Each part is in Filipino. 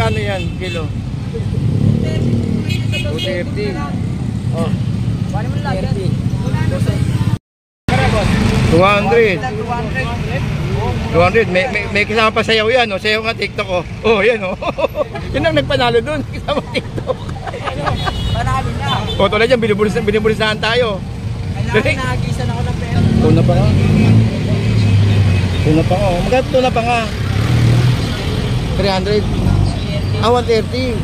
magkano yan, kilo? 230. Oh. 200. 200. May kasama pa sayaw yan, oh. Sayaw nga TikTok, oh. Oh, yan, oh. Yun ang nagpanalo dun, kasama TikTok. Panalo na. O, tulad yan, binibulisahan tayo. Kailangan nagisan ako ng pera. Tuna pa nga. Tuna pa nga, oh. Magkano tuna pa nga? 300. 130.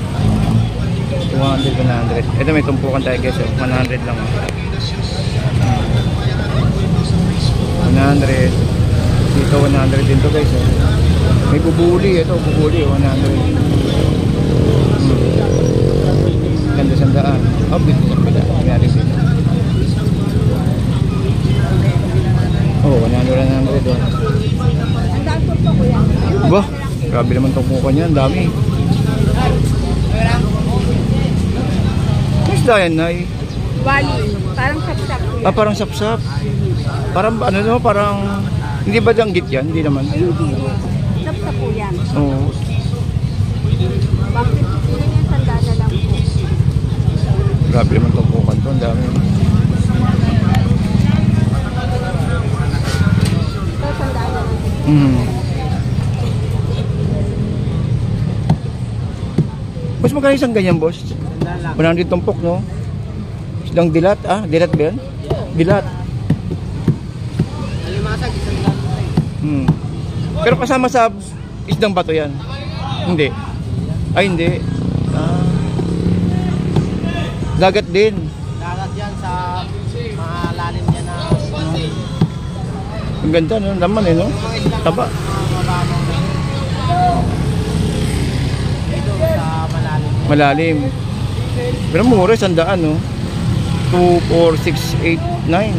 200, 100. Ito may tumpukan tayo guys, oh. 100 lang. 100. Dito 100 din to guys, oh. May bubuli, ito bubuli, 100. Ganda sandaan. Oh, dito sa pila. Mayari dito. Oh, 100, 100, oh. Ang dami po po kuya. Bah, grabe naman tumpukan niya, ang dami. Isda yan, Nay. Wali, parang sapsap. Ah, parang sapsap. Parang ano no, parang hindi ba danggit yan? Hindi naman. Hindi. Sapsap po yan. Oo. Bakit sila yan sandala lang po? Grabe naman tumpukan to, ang dami. Ito sandala lang. Mas magkano isang ganyan, boss? 100 tumpok, no? Isang dilat, ah? Dilat ba yan? Dilat. Alimasag, isang dami. Pero kasama sa isdang bato yan? Hindi. Ay, hindi. Ah. Dagat din. Dagat yan sa malalim yan na Ang ganda, no? Laman eh, no? Taba. Dito sa malalim. Malalim. Pero mura, 100, no? 2, 4, 6, 8, 9.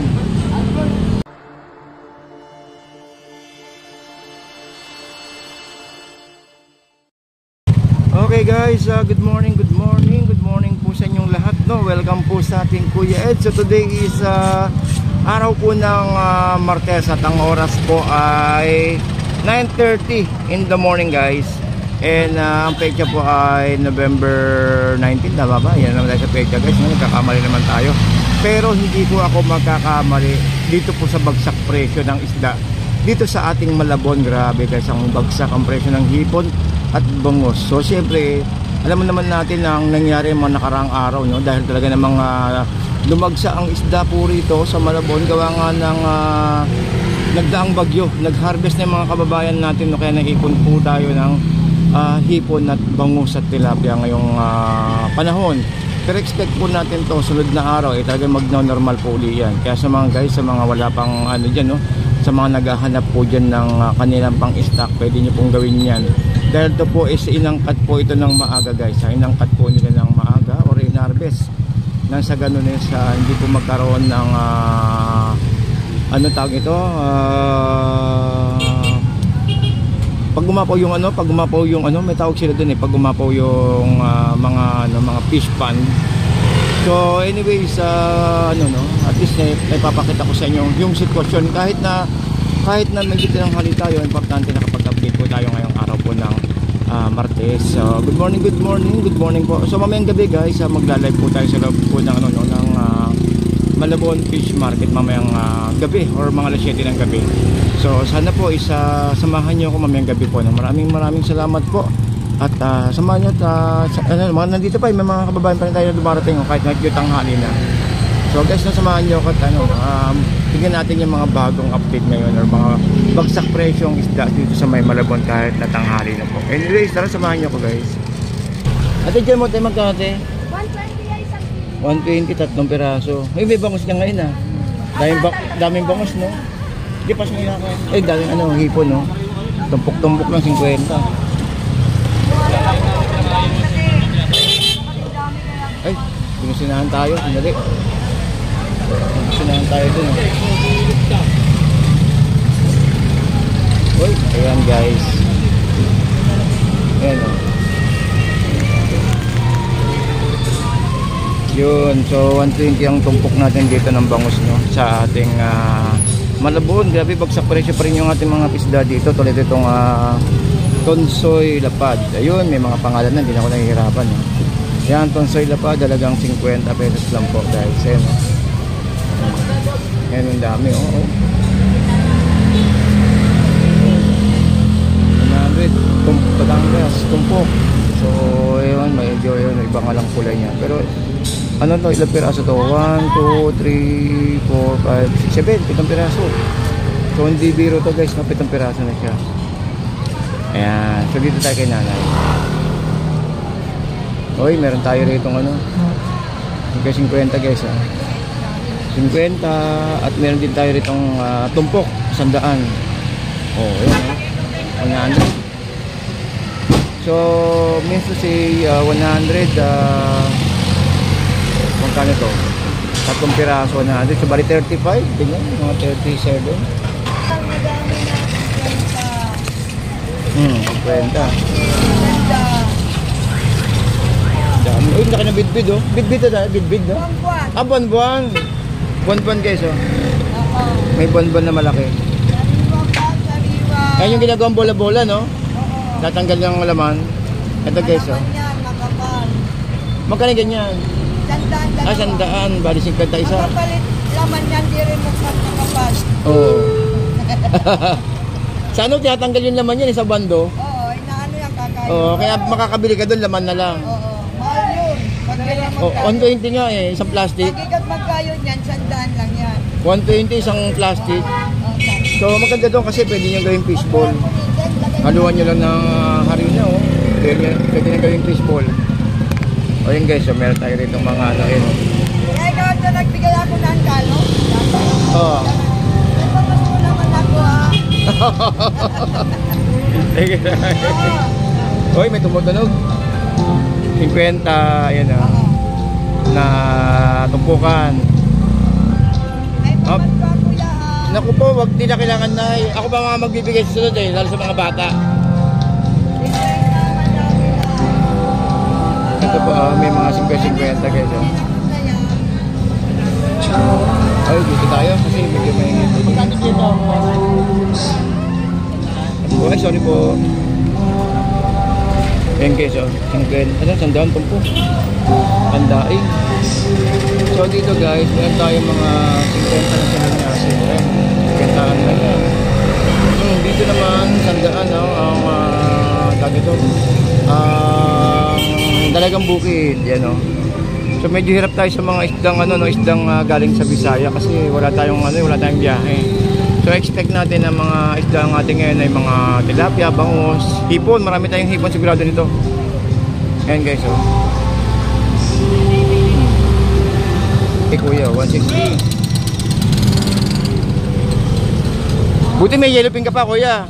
Okay guys, good morning po sa inyong lahat, no? Welcome po sa ating Kuya Ed. So today is araw po ng Martes at ang oras po ay 9:30 in the morning guys. And ang pecha po ay November 19, tama ba? Yan naman tayo sa pecha guys, nagkakamali naman tayo. Pero hindi po ako magkakamali dito po sa bagsak presyo ng isda dito sa ating Malabon. Grabe guys, ang bagsak ang presyo ng hipon at bangos. So siyempre, alam mo naman natin ang nangyari mga nakaraang araw, no? Dahil talaga namang lumagsa ang isda po rito sa Malabon gawa nga ng nagdaang bagyo. Nag-harvest na yung mga kababayan natin, no? Kaya naipon po tayo ng hipon at bangus at tilapia ngayong panahon. Pero expect po natin to sunod na araw talagang magno-normal po uli yan. Kaya sa mga guys, sa mga wala pang ano dyan, no? Sa mga naghahanap po dyan ng kanilang pang stock, pwede nyo pong gawin yan. Dahil to po is inangkat po ito ng maaga guys. Inangkat po nila ng maaga or in-harvest nang sa ganun is hindi po magkaroon ng ano tawag ito, pag gumapaw yung ano, may tawag sila dun eh, pag gumapaw yung mga fish pond. So anyways, ano no, at least ipapakita ko sa inyo yung sitwasyon kahit na medyo tinanghali tayo. Importante nakapag-update po tayo ngayong araw po ng Martes. So good morning po. So mamayang gabi guys, magla-live po tayo sa loob po ng ano no, ng Malabon Fish Market mamayang gabi or mga alas 7 ng gabi. So sana po samahan niyo ako mamayang gabi po. Maraming salamat po. At samahan niyo at nandito pa may mga kababayan pa rin tayo na dumarating kahit medyo tanghali na. So guys, samahan niyo ako at tingnan natin yung mga bagong update ngayon or mga bagsak presyong isda dito sa may Malabon kahit na tanghali na po. Anyways, tara samahan niyo ako guys. Ate dyan mo tayo magkano ate? 120 tatlong piraso. May bangus ka ngayon daming bangus no? Hindi pas mo na ako. Daming hipon no? Tumpok lang 50. Ay, pinusinahan tayo, sandali. Pinusinahan tayo dun. Uy, ayan guys. Ayan o. Yun, so 120 ang tumpok natin dito ng bangus no, sa ating Malabon. Grabe, bagsak presyo pa rin yung ating mga pisda dito. Tulad itong Tonsoy Lapad. Ayun, may mga pangalan na, hindi na ako nahihirapan. Yan, Tonsoy Lapad, dalagang 50 pesos lang po guys. Yan, yan ang dami, oh. 100, Batangas, tumpok. So, ayun, medyo yun, iba nga lang kulay niya. Pero, ano to, ilang piraso to? 1, 2, 3, 4, 5, 6, 7, 7 piraso. So, hindi biro to guys, 7 piraso na siya. Ayan, so dito tayo kay nanay. Uy, meron tayo rito ng ano. Hingga 50 guys, ha. 50, at meron din tayo rito tumpok, 100. Oh, ayun, ha. 100. So, means to say 100, magkano to? 3 piraso, 100. So, bali 35, tingnan, mga 37. 50. Dami. Uy, laki na bidbid, oh. Bidbid na, bidbid, no? Ah, buwan-buwan. Buwan-buwan guys, oh. May buwan-buwan na malaki. Ayan yung ginagawang bola-bola, no? Natanggal yung laman. Ito guys, oh. Magkano ganyan? 100. Ah, 100. Bali 51. Makapalit laman yan, di rin magpapapal. Oo. Sa ano, tinatanggal yung laman yan, sa bando? Oo, inaano yan kakain. Oo, kaya makakabili ka doon, laman na lang. Oo, mahal yun. Pagkailan Oh, 120 nga eh, isang plastic. Pagkikat magkayo niyan, 100 lang yan. 120 isang plastic. Okay. So maganda doon kasi pwede nyo gawing fishball. Haluan nyo lang ng harina, oh. Pwede nyo gawing fishball. O yun guys, so meron tayo rito mga ano yun. Kaya ikaw ito, nagbigay ako ng kalo. Oo. Ipapas mo naman ako, ha? Uy, may tumutunog. 50, yan ah. Na tumpukan. Ay, papas pa, kuya, ha? Naku po, wag din na kailangan na. Ako ba mga magbibigay sa sunod eh, lalo sa mga bata. Bigay naman namin, ha? Ito po, may mga 50 guys. Oh. Ay, dito tayo kasi medyo may ingit. Magkano dito? Ay, sorry po. Ayan guys, oh. 50. Ano, sandaan tumpo. Pandaing. So dito guys, meron tayo mga 50 na sinanyasi. Ayan, 50 na yan. Dito naman, sandaan, no? Ang tag ito. Dalagang bukid. Yan, oh. So medyo hirap tayo sa mga isdang ano, no, isdang galing sa Bisaya kasi wala tayong biyahe. So expect natin na mga isdang ating ngayon ay mga tilapia, bangus, hipon. Marami tayong hipon sigurado nito. Ayan guys, oh. Eh kuya, 160. Buti may yellow pin ka pa kuya.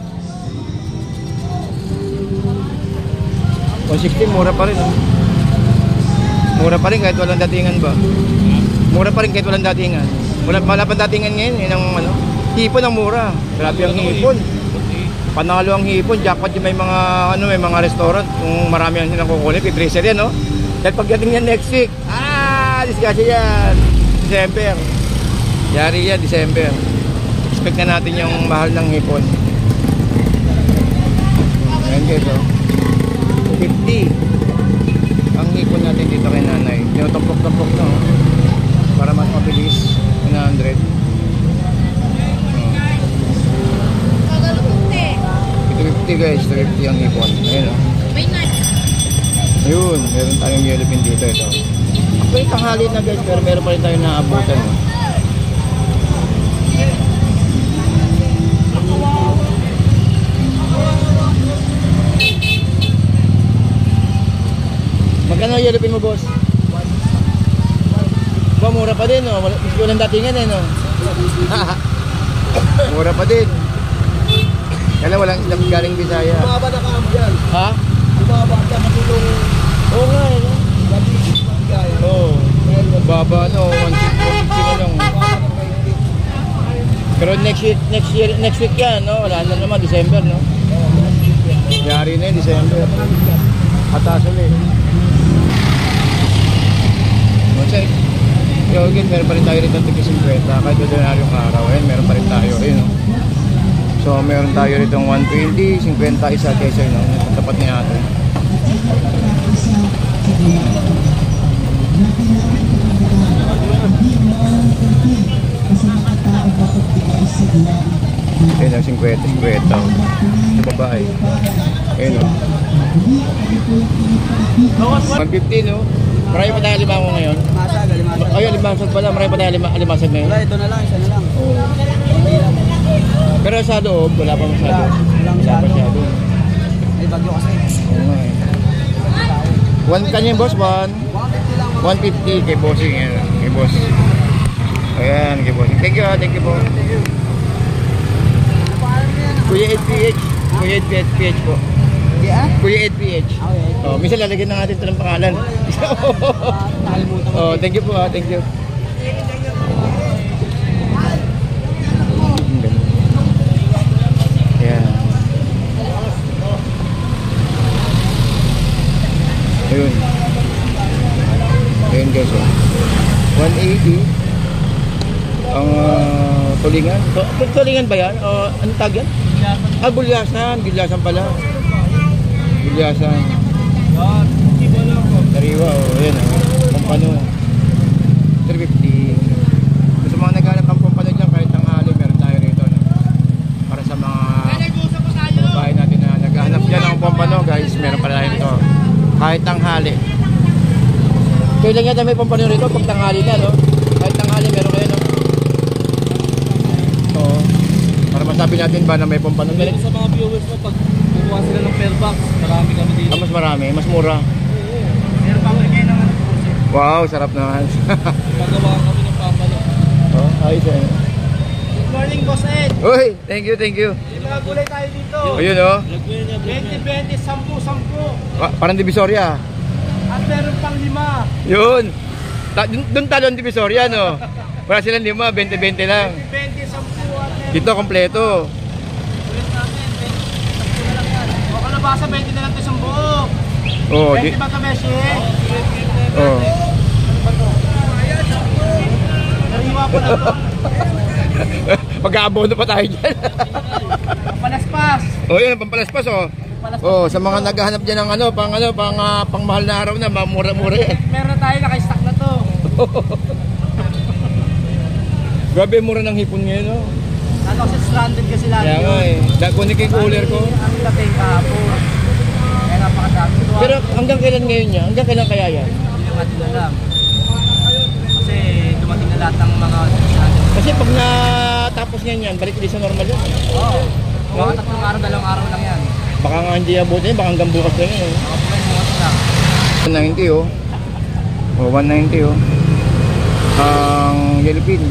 160, mura pa rin, oh. Mura pa rin kahit walang datingan ba? Mura pa rin kahit walang datingan. Wala pa datingan ngayon, yun ang ano. Hipon ang mura. Grabe ang hipon. Panalo ang hipon. Jackpot yung may mga restaurant. Kung marami ang silang kukunin, pipreser yan, no? Dahil pagdating yan next week, discussion yan. December. Yari yan, December. Expect na natin yung mahal ng hipon. Ayan guys, oh. 50. Ang hipon natin dito kay nanay. Tinutumpok-tumpok na, oh. Para mas mabilis. 100. Ito 50 guys. 250 ang hipon. Ayun, oh. Ayun. Meron tayong yellow pin dito. Ito. Actually tanghali na guys. Pero meron pa rin tayong naabutan, oh. Magkano yellow pin mo, boss? Ba, mura pa din, no? Walang datingan, eh, no? Mura pa din. Kaya walang isang galing Bisaya. Bumaba na ka yan. Ha? Bumaba na katulong. Oo nga, eh, no? Oo. Baba, no? 160 na lang. Pero next week yan, no? Wala na naman, December, no? Yari na yun, December. Atas ulit. Okay. So again, meron pa rin tayo rito ng 50 kahit ordinaryong araw. Ayun, meron pa rin tayo. Ayun, no? So meron tayo rito 120, 50 isa kesa no, tapat ni ate. Ayun ang 50 sa babae. Ayun o. 150 no? Marami pa tayo limango ngayon. Masag, alimasag. Ayun, limasag pala. Marami pa tayo alimasag ngayon. Wala, ito na lang, isa na lang. Oo. Pero sa loob, wala pa masyado. Wala masyado. Ay, bagyo kasi. Oo nga eh. One kanya boss, 1. 150 lang. 150 kay bossing. Ayan, kay boss. Ayan, kay bossing. Thank you, thank you po. Kuya 8PH. Kuya 8PH po. Yeah? Kuya 8PH. Okay. Oh, minsan lalagyan na natin ito ng pangalan. Nakalimutan Oh, thank you po ha, thank you. Ayan. Ayun. Ayun guys oh. 180 ang tulingan. Tulingan ba yan? O anong tag yan? Ah, bulyasan. Bulyasan pala. Bulyasan. Sariwa oh. Ayan oh. Pampano. 350. Sa mga naghanap ng pampano dyan kahit tanghali meron tayo rito no? Para sa mga babae natin na naghahanap dyan ng pampano guys, meron pala tayo rito kahit tanghali. Kailan yata may pampano rito pag tanghali na no? Kahit tanghali meron kayo no? Oo. Para masabi natin ba na may pampano meron. Sa mga viewers mo, pag kukuha sila ng pair box, marami kami dito. Mas marami, mas mura. Pair box rin kayo ng ano po. Wow, sarap naman. Pagawa kami ng papalo. Oh, ayos eh. Good morning, Boss Ed. Uy, thank you, thank you. May mga gulay tayo dito. Ayun oh. 20-20, 10-10. Parang Divisoria. At meron pang 5. Yun. Doon talon Divisoria no. Para silang 5, 20-20 lang. 20, 10 at meron. Dito kompleto. Ulit natin, 20 na lang yan. O kalabasa, 20 na lang ito isang buo. Oh, 20 ba kameshi? oh. Nariwa pa na ito. Mag-aabono pa tayo dyan. Palaspas. Oh, yun, pampalaspas oh. Oh, sa mga naghahanap dyan ng pang mahal na araw na, mura-mura yan. Meron na tayo, naka-stack na to. Grabe, mura ng hipon ngayon oh. Ano kasi stranded kasi lagi Kaya nga eh. Kunin ko yung cooler ko. Ang dating kahapon. Kaya napakadami. Pero hanggang kailan ngayon niya? Hanggang kailan kaya yan? Hindi naman alam. Kasi dumating na lahat ng mga stranded. Kasi pag natapos ngayon yan, balik ulit sa normal yan. Oo. Mga 3 araw, 2 araw lang yan. Baka nga hindi abutin, baka hanggang bukas lang yun. Mga pumain bukas lang. 190 oh. Oh, 190 oh. Ang yellow pin.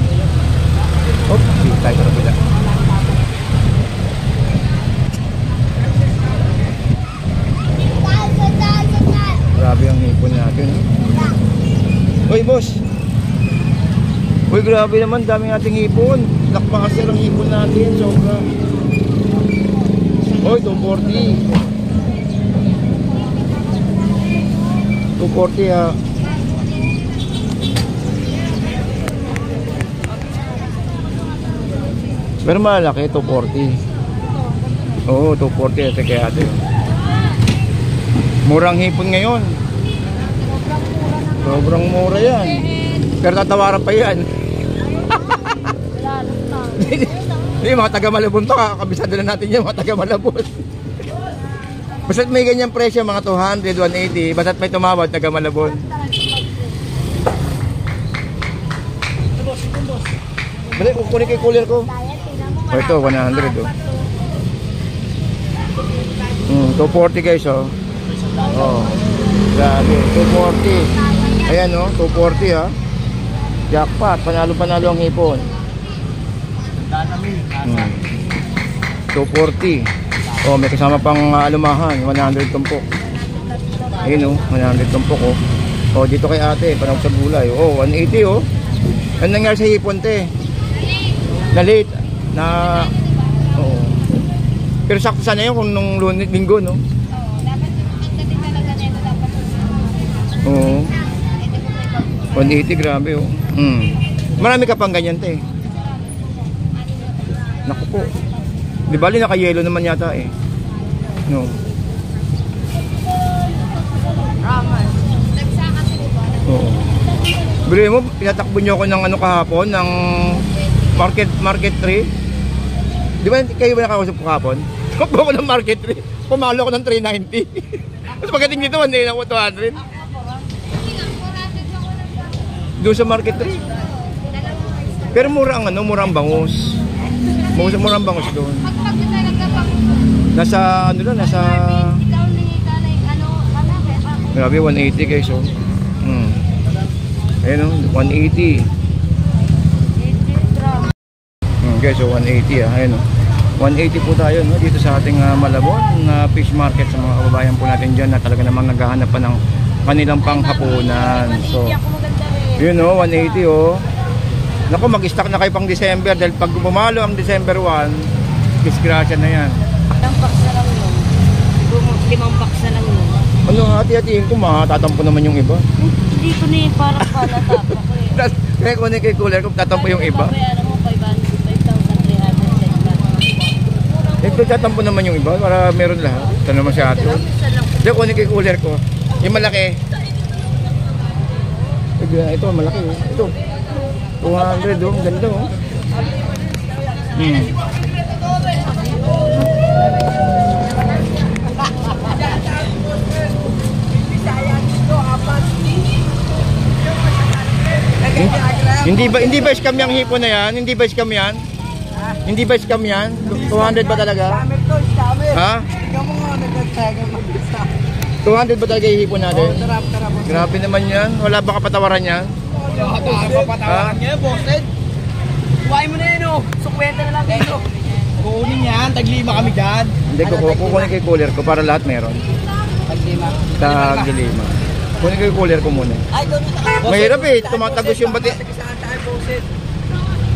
Oh, dito tayo sa kabila. Grabe ang hipon natin. Uy, boss. Uy, grabe naman, daming ating hipon. Nakpakasir ang hipon natin, sobra. Uy, 240. 240 ha. Pero malaki, 240. Oo, 240 ito kaya ate. Murang hipon ngayon. Sobrang mura yan. Pero tatawaran pa yan. Hindi, mga taga Malabon to, kabisado na natin yan, mga taga Malabon. Basta't may ganyang presyo, mga 200, 180, basta't may tumawad, taga Malabon. Balik, kukunin ko yung cooler ko. Oh, ito, 100 oh. 240 guys oh. Oh, grabe, 240. Ayan oh, 240 ha. Jackpot, panalo-panalo ang hipon. 240. Oh, may kasama pang alumahan, 100 tumpok. Ayun oh, 100 tumpok oh. Oh, dito kay ate, panahon sa gulay. Oh, 180 oh. Ano nangyari sa hipon te? Na late. Na oo. Pero sakto sana yun kung nung linggo no? Oo. 180, grabe oh. Marami ka pang ganyan te. Naku po. Di bali naka-yellow naman yata eh. No. Oo. Bili mo, pinatakbo niyo ako ng ano kahapon, ng Market 3. Di ba kayo ba nakausap ko kahapon? Takbo ko ng Market 3. Pumalo ko ng 390. Mas magating dito, 1 day na 200. Doon sa Market 3. Pero mura ang ano, mura ang bangus. Mura ang bangus doon. Nasa ano doon, nasa grabe 180 guys, oh. Ayun, oh, 180. Guys, so 180 ah, ayun, oh. 180 po tayo, no, dito sa ating Malabon na fish market, sa mga kababayan po natin dyan na talaga namang naghahanap pa ng kanilang panghapunan. So, yun, oh, 180, oh. Naku, mag-stock na kayo pang December dahil pag bumalo ang December 1, disgrasya na yan. Ilang box na lang yun. 5 box na lang yun. Ano, hati-hatiin ko, matatampo naman yung iba. Hindi ko na yung parang palatap ako eh. Kaya kung kay cooler, kung tatampo yung iba. Bayaran mo 5,300. Ito tatampo naman yung iba, para meron lahat. Ito naman si Ato. Diyan kunin kay cooler ko. Yung malaki. Ito, malaki. Ito. 200, oh. Ganda, oh. Hindi ba scam yung hipon na yan? Hindi ba scam yan? Hindi ba scam yan? 200 ba talaga? Ha? 200 ba talaga yung hipon natin? Grabe naman yan. Wala ba kapatawaran yan? Kapatawaran niya, bossed. Kuhain mo na yun, oh. Sukwenta na lang dito. Kukunin yan, taglima kami dyan. Hindi ko kukunin kay cooler ko para lahat meron. Taglima. Kunin ko yung cooler ko muna. Mahirap eh, tumatagos yung baterya.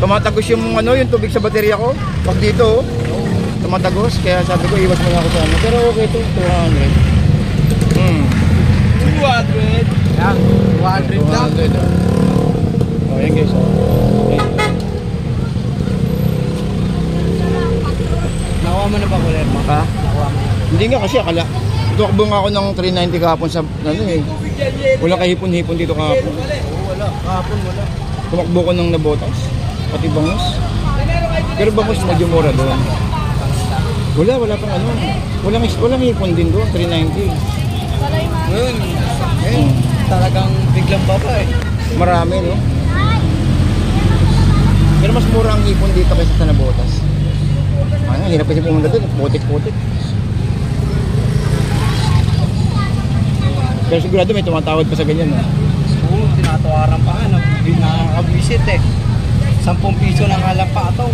Tumatagos yung ano, yung tubig sa baterya ko. Pag dito, tumatagos. Kaya sabi ko, iwas muna ako sa ano. Pero okay to, 200. 200. Yan, 200 lang. 200. Oh, yan guys. Nakuha mo na ba, kuler mo? Ha? Nakuha mo. Hindi nga kasi akala. Tumakbo nga ako ng 390 kahapon sa ano eh. Wala kahipon-hipon dito kahapon. Wala, kahapon wala. Tumakbo ko ng nabotas. Pati bangus. Pero bangus medyo mura doon. Wala pang ano. Walang hipon din doon, 390. Yun. Talagang biglang baba eh. Marami, no? Pero mas mura ang hipon dito kaysa sa nabotas. Ano, hirap kasi pumunta doon. Putik-putik. Pero sigurado may tumatawad pa sa ganyan, no? Oo, tinatawaran pa nga. Nakakabisit eh. 10 piso na nga lang pa ito.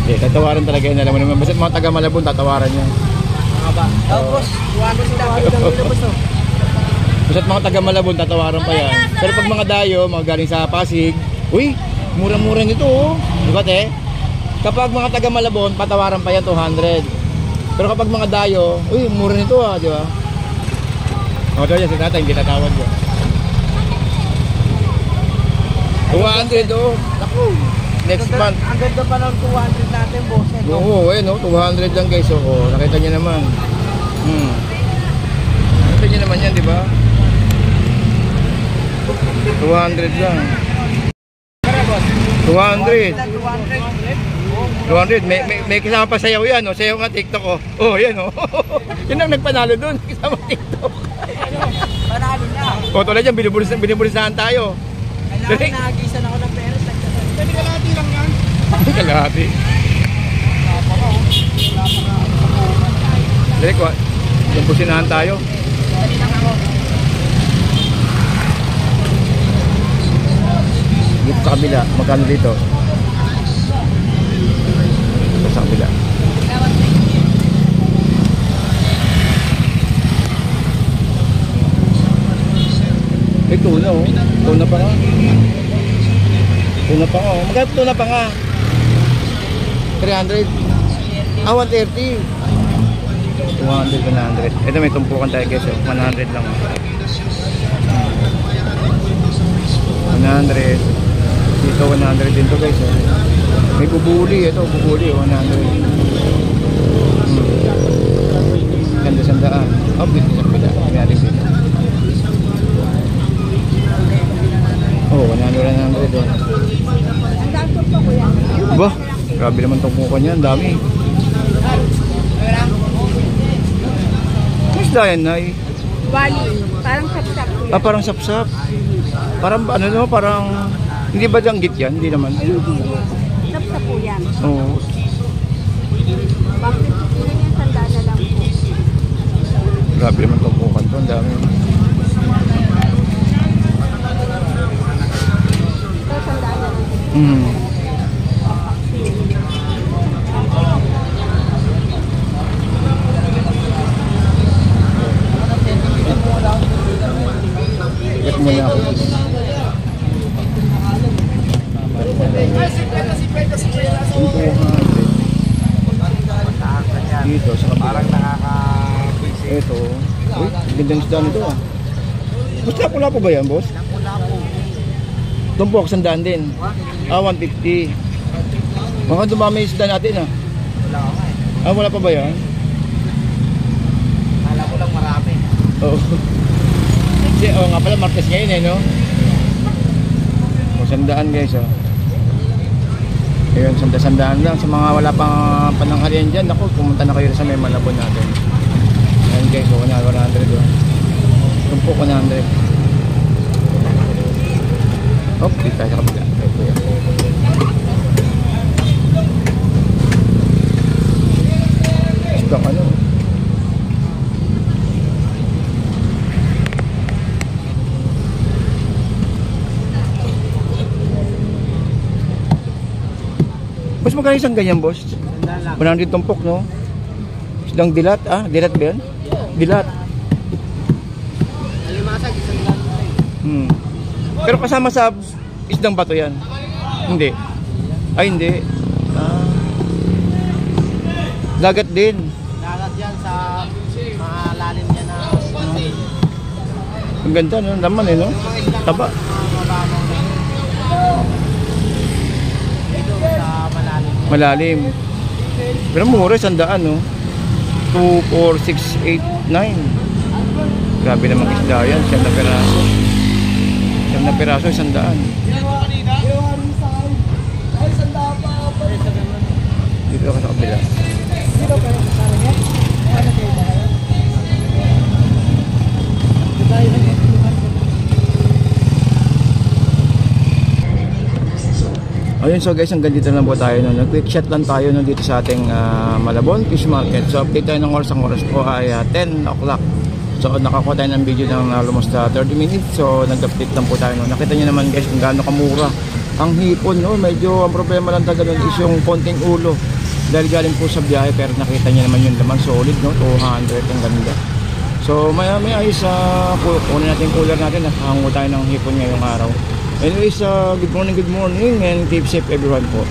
Okay, tatawaran talaga yun. Alam mo naman, basta mga taga Malabon, tatawaran yan. Mga ba? Tapos, 200 lang nilabas no? Basta't mga taga Malabon, tatawaran pa yan. Pero pag mga dayo, mga galing sa Pasig, uy, mura-mura nito, oh. Diba, te? Kapag mga taga Malabon, patawaran pa yan, 200. Pero kapag mga dayo, uy, mura nito, ah, di ba? O, ito yan, si tatay, hindi tatawad yun. 200, oh. Naku, next month. Ang ganda pa ng 200 natin, boss. Oo, eh, no? 200 lang guys, oh. Nakita niyo naman. Nakita niyo naman yan, di ba? 200 lang. 200. 200. May kasama pa sayaw yan, oh. Sayaw nga TikTok, oh. Oh, yan, oh. Yun ang nagpanalo dun, kasama TikTok. Panalo na. O, tulad yan, binibulisahan tayo. Kailangan nagisan ako ng pera. Dali kalahati lang yan. Kalahati. Dali ko, yung pusinahan tayo. Dali lang ako. Dito sa kabila, magkano dito? Dito sa kabila. Eh, tuna, oh. Tuna pa nga. Tuna pa nga, oh. Magkano tuna pa nga? 300. Ah, 130. 200, 100. Ito may tumpukan tayo guys, oh. 100 lang. 100. Dito 100 din to guys, oh. May bubuli, ito bubuli, 100. niya, ang dami. Mas dayan na eh. Wali. Parang sap-sap po yan. Ah, parang sapsap. Parang ano no, parang hindi ba danggit yan? Hindi naman. Ay, hindi. Sap-sap po yan. Oo. Bakit po yan? Tanda na lang po. Grabe naman tumpukan to, ang dami. Ito, tanda na lang. Hmm. Ikat mo na ako. Dito sa kabila. Parang nakaka-busy. Ito. Uy, gandang isda nito ah. Basta pula po ba yan, boss? Lapu-lapu. Tumpok, sandaan din. Ah, 150. Baka dumami yung isda natin ah. Wala ko nga eh. Ah, wala pa ba yan? Kala ko lang marami. Oo. Kasi, oo nga pala, Martes ngayon eh, no? O, sandaan guys, oh. Ayun, sandaan lang. Sa mga wala pang pananghalian dyan, ako, pumunta na kayo sa may Malabon natin. Ayun guys, oh, 100 oh. Tumpok 100. Hop, dito tayo sa kapila. Isdang ano? Boss, magkano isang ganyan, boss? Sandaan lang. 100 tumpok, no? Isdang dilat, ah? Dilat ba yan? Dilat. Alimasag, isang lang eh. Hmm. Pero kasama sa isdang bato yan? Hindi. Ay, hindi. Ah. Dagat din. Dagat yan sa mga lalim niya na pati. Ang ganda, no? Laman eh, no? Yung mga islang Taba. mababaw na dito sa malalim niya. Malalim. Pero mura, 100, no? 2, 4, 6, 8, 9. Grabe namang isda yan. 100 na peraso. 100 na peraso, 100. Dito ka sa kabila. Ayun, so guys, hanggang dito lang po tayo. No? Quick shot lang tayo no, dito sa ating Malabon Fish Market. So update tayo ng oras. Ang oras po ay 10 o'clock. So nakakuha tayo ng video ng almost 30 minutes. So nag-update lang po tayo. No? Nakita nyo naman guys kung gaano kamura ang hipon. No? Medyo ang problema lang talaga doon is yung konting ulo. Dahil galing po sa biyahe, pero nakita nyo naman yung laman solid. No? 200, ang ganda. So maya ayos kunin natin yung cooler natin. Nakahango tayo ng hipon ngayong araw. Anyways, good morning and keep safe everyone po.